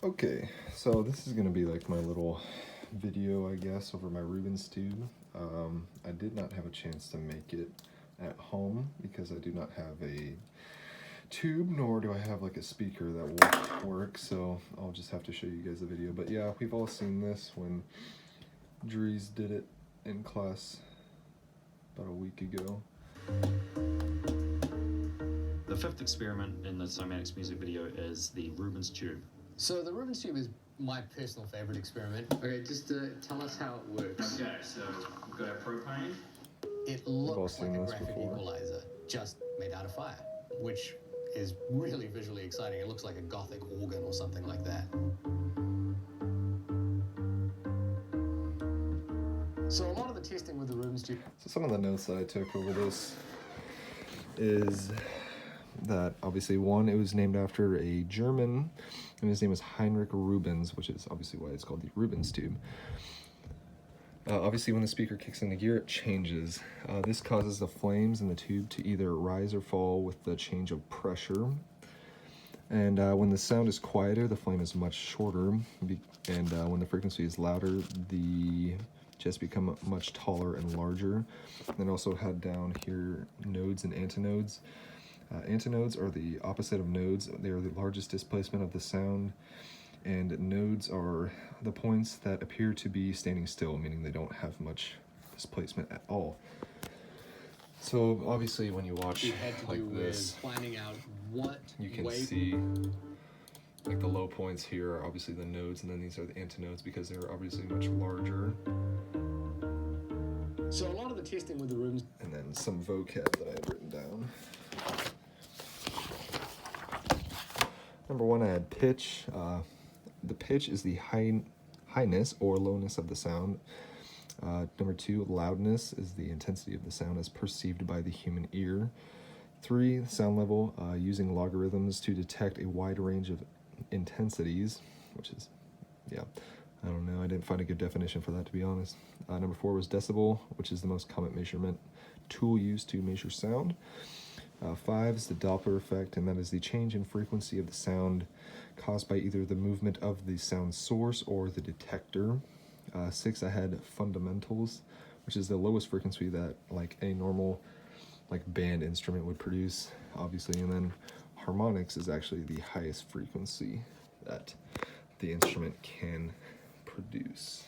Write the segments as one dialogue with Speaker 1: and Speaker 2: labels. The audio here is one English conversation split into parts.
Speaker 1: Okay, so this is going to be like my little video, I guess, over my Rubens tube. I did not have a chance to make it at home because I do not have a tube, nor do I have like a speaker that will work, so I'll just have to show you guys the video. But yeah, we've all seen this when Dries did it in class about a week ago.
Speaker 2: The fifth experiment in the Cymatics music video is the Rubens tube.
Speaker 3: So the Rubens tube is my personal favorite experiment. Okay, just tell us how it works.
Speaker 2: Okay, so we've got our propane.
Speaker 3: It looks like a graphic equalizer, just made out of fire, which is really visually exciting. It looks like a Gothic organ or something like that. So a lot of the testing with the Rubens tube.
Speaker 1: So some of the notes that I took over this is that obviously one, it was named after a German, and his name was Heinrich Rubens, which is obviously why it's called the Rubens tube. Obviously when the speaker kicks into gear, it changes. This causes the flames in the tube to either rise or fall with the change of pressure. And when the sound is quieter, the flame is much shorter, and when the frequency is louder, the jets become much taller and larger. And then also had down here nodes and antinodes. Antinodes are the opposite of nodes. They are the largest displacement of the sound, and nodes are the points that appear to be standing still, meaning they don't have much displacement at all. So obviously when you watch like this,
Speaker 3: finding out what
Speaker 1: you can see like the low points here are obviously the nodes, and then these are the antinodes because they're obviously much larger.
Speaker 3: So a lot of the testing with the Rubens,
Speaker 1: and then some vocab that I had written down. Number one, I had pitch. The pitch is the highness or lowness of the sound. Number two, loudness is the intensity of the sound as perceived by the human ear. Three, sound level, using logarithms to detect a wide range of intensities, which is, yeah, I don't know. I didn't find a good definition for that, to be honest. Number four was decibel, which is the most common measurement tool used to measure sound. Five is the Doppler effect, and that is the change in frequency of the sound caused by either the movement of the sound source or the detector. Six, I had fundamentals, which is the lowest frequency that like a normal like band instrument would produce, obviously. And then harmonics is actually the highest frequency that the instrument can produce.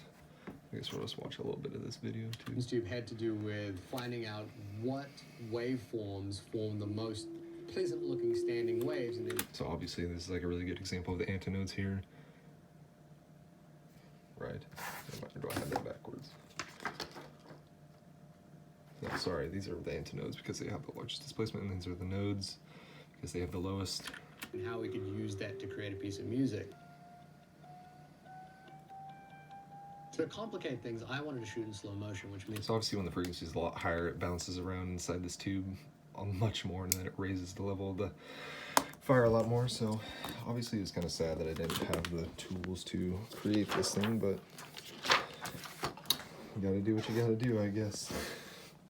Speaker 1: I guess we'll just watch a little bit of this video too.
Speaker 3: This tube had to do with finding out what waveforms form the most pleasant looking standing waves. And then
Speaker 1: so obviously this is like a really good example of the antinodes here. Right. Or do I have that backwards? No, sorry, these are the antinodes because they have the largest displacement, and these are the nodes because they have the lowest.
Speaker 3: And how we could use that to create a piece of music. To complicate things, I wanted to shoot in slow motion, which means...
Speaker 1: So obviously when the frequency is a lot higher, it bounces around inside this tube much more, and then it raises the level of the fire a lot more. So obviously it's kind of sad that I didn't have the tools to create this thing, but you gotta do what you gotta do, I guess.